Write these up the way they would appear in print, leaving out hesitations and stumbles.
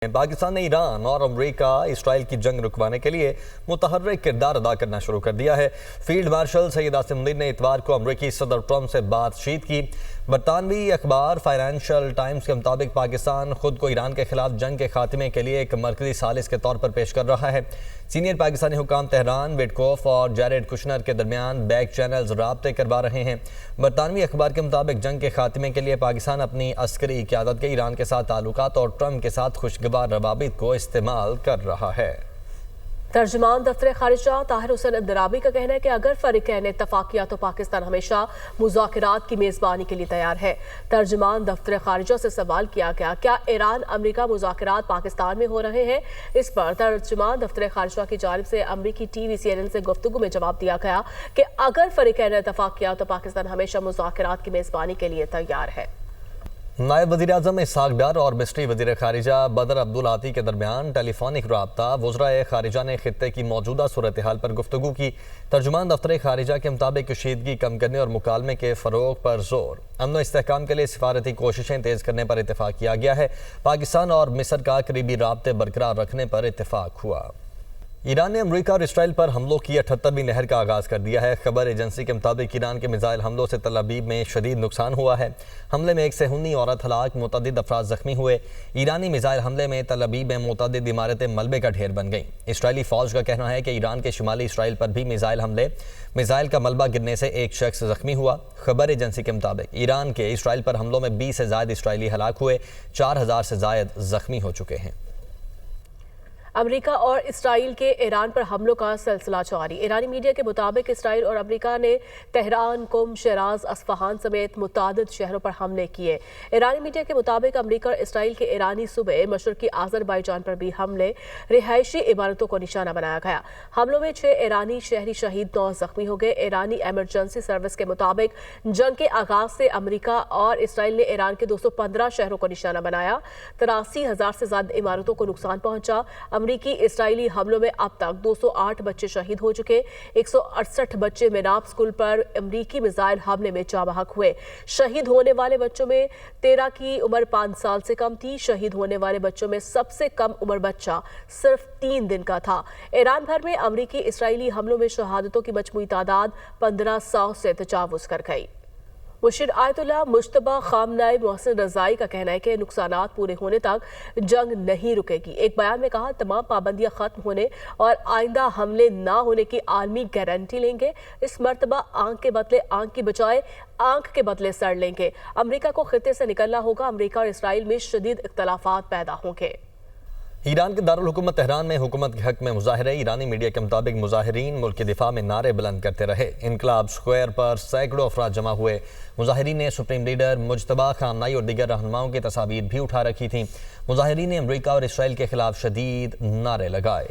پاکستان نے ایران اور امریکہ اسرائیل کی جنگ رکوانے کے لیے متحرک کردار ادا کرنا شروع کر دیا ہے۔ فیلڈ مارشل سید عاصم منیر نے اتوار کو امریکی صدر ٹرمپ سے بات چیت کی۔ برطانوی اخبار فائنینشل ٹائمز کے مطابق پاکستان خود کو ایران کے خلاف جنگ کے خاتمے کے لیے ایک مرکزی ثالث کے طور پر پیش کر رہا ہے۔ سینئر پاکستانی حکام تہران، وٹکوف اور جیریڈ کشنر کے درمیان بیک چینلز رابطے کروا رہے ہیں۔ برطانوی اخبار کے مطابق جنگ کے خاتمے کے لیے پاکستان اپنی عسکری قیادت کے ایران کے ساتھ تعلقات اور ٹرمپ کے ساتھ خوشگوار روابط کو استعمال کر رہا ہے۔ ترجمان دفتر خارجہ طاہر حسین اندرابی کا کہنا ہے کہ اگر فریقین اتفاق کیا تو پاکستان ہمیشہ مذاکرات کی میزبانی کے لیے تیار ہے۔ ترجمان دفتر خارجہ سے سوال کیا گیا کیا ایران امریکہ مذاکرات پاکستان میں ہو رہے ہیں؟ اس پر ترجمان دفتر خارجہ کی جانب سے امریکی ٹی وی CNN سے گفتگو میں جواب دیا گیا کہ اگر فریقین اتفاق کیا تو پاکستان ہمیشہ مذاکرات کی میزبانی کے لیے تیار ہے۔ نائب وزیر اعظم اسحاق ڈار اور مصری وزیر خارجہ بدر عبدالعاطی کے درمیان ٹیلی فونک رابطہ۔ وزرائے خارجہ نے خطے کی موجودہ صورتحال پر گفتگو کی۔ ترجمان دفتر خارجہ کے مطابق کشیدگی کم کرنے اور مکالمے کے فروغ پر زور، امن و استحکام کے لیے سفارتی کوششیں تیز کرنے پر اتفاق کیا گیا ہے۔ پاکستان اور مصر کا قریبی رابطے برقرار رکھنے پر اتفاق ہوا۔ ایران نے امریکہ اور اسرائیل پر حملوں کی 78ویں لہر کا آغاز کر دیا ہے۔ خبر ایجنسی کے مطابق ایران کے میزائل حملوں سے تل ابیب میں شدید نقصان ہوا ہے۔ حملے میں ایک صہیونی عورت ہلاک، متعدد افراد زخمی ہوئے۔ ایرانی میزائل حملے میں تل ابیب میں متعدد عمارتیں ملبے کا ڈھیر بن گئیں۔ اسرائیلی فوج کا کہنا ہے کہ ایران کے شمالی اسرائیل پر بھی میزائل کا ملبہ گرنے سے ایک شخص زخمی ہوا۔ خبر ایجنسی کے مطابق ایران کے اسرائیل پر حملوں میں 20 سے زائد اسرائیلی ہلاک ہوئے، 4000 سے زائد زخمی ہو چکے ہیں۔ امریکہ اور اسرائیل کے ایران پر حملوں کا سلسلہ جاری۔ ایرانی میڈیا کے مطابق اسرائیل اور امریکہ نے تہران، قم، شیراز، اصفہان سمیت متعدد شہروں پر حملے کیے۔ ایرانی میڈیا کے مطابق امریکہ اور اسرائیل کے ایرانی صوبے مشرقی آذربائیجان پر بھی حملے، رہائشی عمارتوں کو نشانہ بنایا گیا۔ حملوں میں 6 ایرانی شہری شہید، 9 زخمی ہو گئے۔ ایرانی ایمرجنسی سروس کے مطابق جنگ کے آغاز سے امریکہ اور اسرائیل نے ایران کے 215 شہروں کو نشانہ بنایا۔ 83,000 سے زیادہ عمارتوں کو نقصان پہنچا۔ امریکی اسرائیلی حملوں میں اب تک 208 بچے شہید ہو چکے۔ 168 بچے میناب اسکول پر امریکی میزائل حملے میں جاں بحق ہوئے۔ شہید ہونے والے بچوں میں 13 کی عمر 5 سال سے کم تھی۔ شہید ہونے والے بچوں میں سب سے کم عمر بچہ صرف 3 دن کا تھا۔ ایران بھر میں امریکی اسرائیلی حملوں میں شہادتوں کی مجموعی تعداد 1500 سے تجاوز کر گئی۔ مرشد آیت اللہ مجتبیٰ خامنۂ محسن رضائی کا کہنا ہے کہ نقصانات پورے ہونے تک جنگ نہیں رکے گی۔ ایک بیان میں کہا تمام پابندیاں ختم ہونے اور آئندہ حملے نہ ہونے کی عالمی گارنٹی لیں گے۔ اس مرتبہ آنکھ کے بدلے آنکھ کی بجائے آنکھ کے بدلے سر لیں گے۔ امریکہ کو خطے سے نکلنا ہوگا۔ امریکہ اور اسرائیل میں شدید اختلافات پیدا ہوں گے۔ ایران کے دارالحکومت تہران میں حکومت کے حق میں مظاہرے۔ ایرانی میڈیا کے مطابق مظاہرین ملک کے دفاع میں نعرے بلند کرتے رہے۔ انقلاب اسکوائر پر سینکڑوں افراد جمع ہوئے۔ مظاہرین نے سپریم لیڈر مجتبیٰ خامنۂ اور دیگر رہنماؤں کی تصاویر بھی اٹھا رکھی تھیں۔ مظاہرین نے امریکہ اور اسرائیل کے خلاف شدید نعرے لگائے۔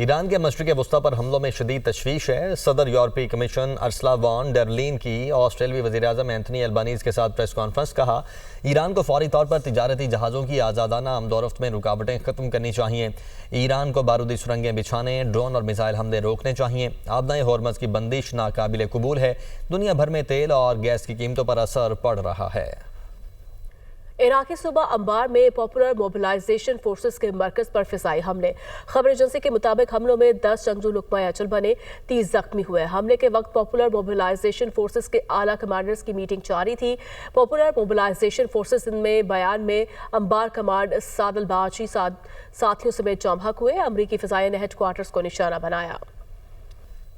ایران کے مشرق وسطیٰ پر حملوں میں شدید تشویش ہے۔ صدر یورپی کمیشن ارسلا وان ڈر لین کی آسٹریلوی وزیر اعظم اینتھنی البانیز کے ساتھ پریس کانفرنس۔ کہا ایران کو فوری طور پر تجارتی جہازوں کی آزادانہ آمد و رفت میں رکاوٹیں ختم کرنی چاہیے۔ ایران کو بارودی سرنگیں بچھانے، ڈرون اور میزائل حملے روکنے چاہیے۔ آبنائے ہورمز کی بندش ناقابل قبول ہے۔ دنیا بھر میں تیل اور گیس کی قیمتوں پر اثر پڑ رہا ہے۔ عراقی صوبہ انبار میں پاپولر موبلائزیشن فورسز کے مرکز پر فضائی حملے۔ خبر ایجنسی کے مطابق حملوں میں 10 جنگجو لقمہ اجل بنے، 30 زخمی ہوئے۔ حملے کے وقت پاپولر موبلائزیشن فورسز کے اعلیٰ کمانڈرز کی میٹنگ جاری تھی۔ پاپولر موبلائزیشن فورسز میں بیان میں انبار کمانڈ سادل باچی ساتھیوں سمیت جاں بحق ہوئے۔ امریکی فضائیہ نے ہیڈ کوارٹرز کو نشانہ بنایا۔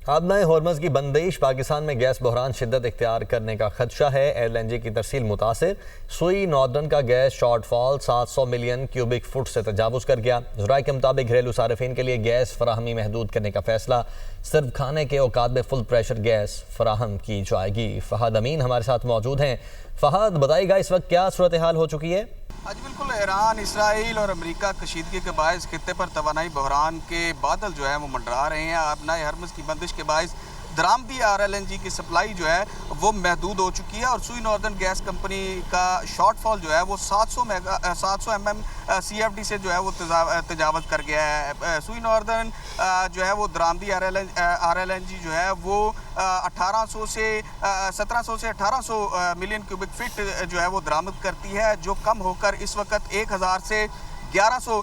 آبنائے ہورمز کی بندش، پاکستان میں گیس بحران شدت اختیار کرنے کا خدشہ ہے۔ LNG کی ترسیل متاثر۔ سوئی ناردرن کا گیس شارٹ فال 700 ملین کیوبک فٹ سے تجاوز کر گیا۔ ذرائع کے مطابق گھریلو صارفین کے لیے گیس فراہمی محدود کرنے کا فیصلہ، صرف کھانے کے اوقات میں فل پریشر گیس فراہم کی جائے گی۔ فہد امین ہمارے ساتھ موجود ہیں۔ فہد، بتائیے گا اس وقت کیا صورتحال ہو چکی ہے؟ آج بالکل ایران، اسرائیل اور امریکہ کشیدگی کے باعث خطے پر توانائی بحران کے بادل جو ہے وہ منڈرا رہے ہیں۔ آبنائے ہورمز کی بندش کے باعث درآمدی RLNG کی سپلائی جو ہے وہ محدود ہو چکی ہے اور سوئی ناردرن گیس کمپنی کا شارٹ فال جو ہے وہ 700 mm CFD سے جو ہے وہ تجاوز کر گیا ہے۔ سوئی ناردرن جو ہے وہ درآمدی RLNG جو ہے وہ 1700 سے 1800 ملین کیوبک فٹ جو ہے وہ درآمد کرتی ہے، جو کم ہو کر اس وقت 1000 سے 1100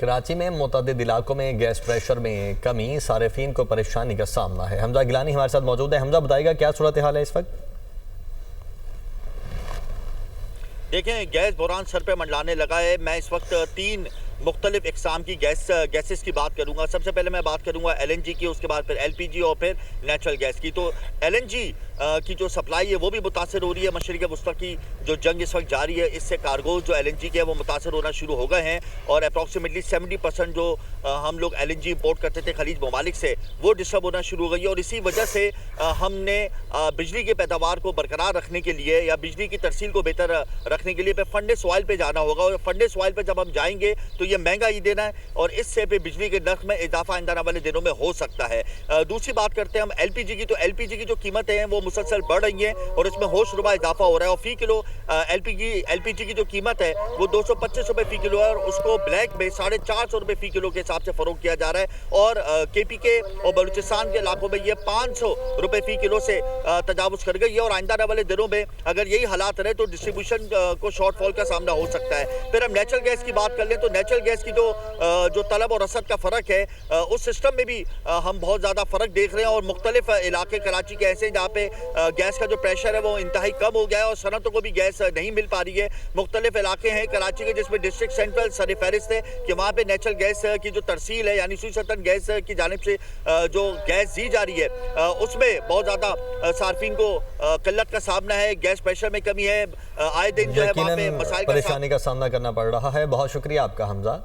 کراچی میں متعدد علاقوں میں گیس پریشر میں کمی، صارفین کو پریشانی کا سامنا ہے۔ حمزہ گیلانی ہمارے ساتھ موجود ہے۔ حمزہ بتائے گا کیا صورتحال ہے اس وقت؟ دیکھیں، گیس بحران سر پہ منڈلانے لگا ہے۔ میں اس وقت 3 مختلف اقسام کی گیسز کی بات کروں گا۔ سب سے پہلے میں بات کروں گا ایل این جی کی، اس کے بعد پھر ایل پی جی اور پھر نیچرل گیس کی۔ تو ایل این جی کی جو سپلائی ہے وہ بھی متاثر ہو رہی ہے۔ مشرق وسطیٰ کی جو جنگ اس وقت جاری ہے، اس سے کارگوز جو ایل این جی کے ہیں وہ متاثر ہونا شروع ہو گئے ہیں، اور اپروکسیمیٹلی 70% جو ہم لوگ ایل این جی امپورٹ کرتے تھے خلیج ممالک سے، وہ ڈسٹرب ہونا شروع ہو گئی ہے۔ اور اسی وجہ سے ہم نے بجلی کے پیداوار کو برقرار رکھنے کے لیے یا بجلی کی ترسیل کو بہتر رکھنے کے لیے فنڈس آئل پہ جانا ہوگا، اور فنڈس آئل پہ جب ہم جائیں گے تو یہ مہنگا ہی دینا ہے، اور اس سے پہ بجلی کے نرخ میں اضافہ آئندہ آنے والے دنوں میں ہو سکتا ہے۔ دوسری بات کرتے ہیں ہم ایل پی جی کی، تو ایل پی جی کی جو قیمتیں ہیں وہ مسلسل بڑھ رہی ہیں اور اس میں ہوش ربا اضافہ ہو رہا ہے، اور فی کلو ایل پی جی کی جو قیمت ہے وہ 225 روپے فی کلو ہے، اور اس کو بلیک میں 450 روپے فی کلو کے حساب سے فروخت کیا جا رہا ہے، اور کے پی کے اور بلوچستان کے علاقوں میں یہ 500 روپے فی کلو سے تجاوز کر گئی ہے، اور آئندہ آنے والے دنوں میں اگر یہی حالات رہے تو ڈسٹریبیوشن کو شارٹ فال کا سامنا ہو سکتا ہے۔ پھر ہم نیچرل گیس کی بات کر لیں تو نیچرل گیس کی جو طلب اور رسد کا فرق ہے، اس سسٹم میں بھی ہم بہت زیادہ فرق دیکھ رہے ہیں، اور مختلف علاقے کراچی کے ایسے ہیں جہاں پہ گیس کا جو پریشر ہے وہ انتہائی کم ہو گیا ہے، اور صنعتوں کو بھی گیس نہیں مل پا رہی ہے۔ مختلف علاقے ہیں کراچی کے جس میں ڈسٹرکٹ سینٹرل سر فہرست ہے کہ وہاں پہ نیچرل گیس کی جو ترسیل ہے، یعنی سوئی سطن گیس کی جانب سے جو گیس دی جا رہی ہے، اس میں بہت زیادہ صارفین کو قلت کا سامنا ہے، گیس پریشر میں کمی ہے، آئے دن جو ہے وہاں پہ مسائل پریشانی کا سامنا کرنا پڑ رہا ہے۔ بہت شکریہ آپ کا حمزہ۔